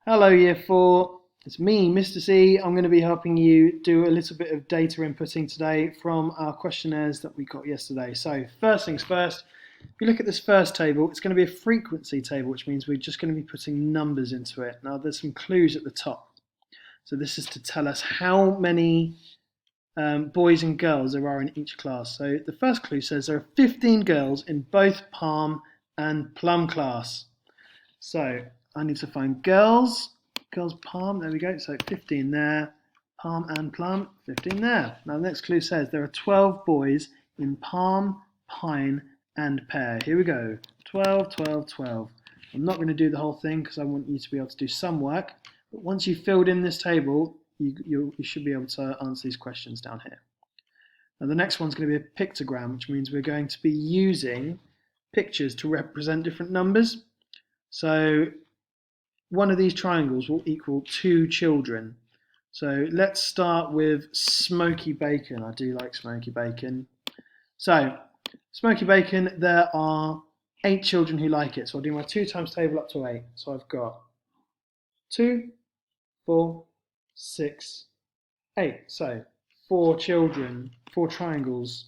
Hello Year 4, it's me, Mr. C. I'm going to be helping you do a little bit of data inputting today from our questionnaires that we got yesterday. So first things first, if you look at this first table, it's going to be a frequency table, which means we're just going to be putting numbers into it. Now there's some clues at the top. So this is to tell us how many boys and girls there are in each class. So the first clue says there are 15 girls in both Palm and Plum class. So I need to find girls Palm, there we go, so 15 there, Palm and Plum, 15 there. Now the next clue says there are 12 boys in Palm, Pine and Pear. Here we go, 12, 12, 12. I'm not going to do the whole thing because I want you to be able to do some work, but once you've filled in this table, you should be able to answer these questions down here. Now the next one's going to be a pictogram, which means we're going to be using pictures to represent different numbers. So one of these triangles will equal 2 children. So let's start with smoky bacon. I do like smoky bacon. So smoky bacon, there are 8 children who like it. So I'll do my 2 times table up to 8. So I've got 2, 4, 6, 8. So 4 children, 4 triangles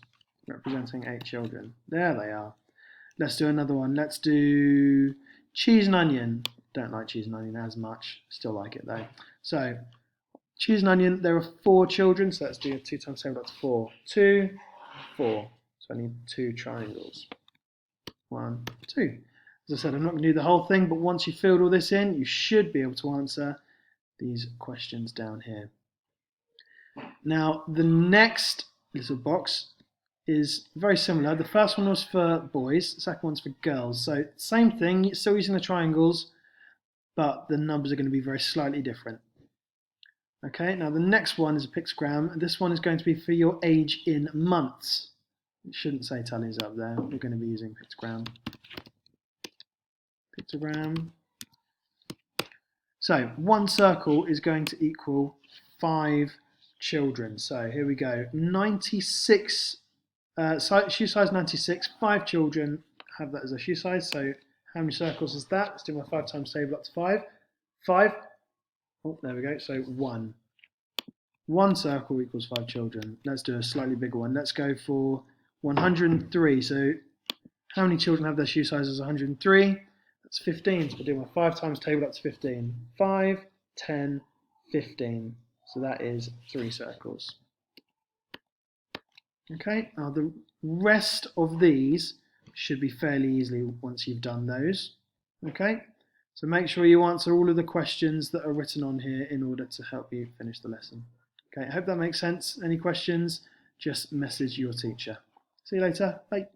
representing 8 children. There they are. Let's do another one. Let's do cheese and onion. Don't like cheese and onion as much. Still like it though. So cheese and onion, there are 4 children. So let's do 2 times 7 up to 4. 2, 4. So I need 2 triangles. 1, 2. As I said, I'm not going to do the whole thing, but once you've filled all this in, you should be able to answer these questions down here. Now, the next little box is very similar. The first one was for boys, the second one's for girls. So same thing, still using the triangles, but the numbers are going to be very slightly different. Okay, now the next one is a pictogram. This one is going to be for your age in months. It shouldn't say tallies up there. We're going to be using pictogram. Pictogram. So one circle is going to equal 5 children. So here we go. 96, shoe size 96, 5 children have that as a shoe size. So how many circles is that? Let's do my 5 times table up to 5. 5. Oh, there we go. So 1. 1 circle equals 5 children. Let's do a slightly bigger one. Let's go for 103. So how many children have their shoe size as 103? That's 15. So we'll do my 5 times table up to 15. 5, 10, 15. So that is 3 circles. Okay, now the rest of these should be fairly easily once you've done those. Okay, so make sure you answer all of the questions that are written on here in order to help you finish the lesson. Okay, I hope that makes sense. Any questions, just message your teacher. See you later. Bye.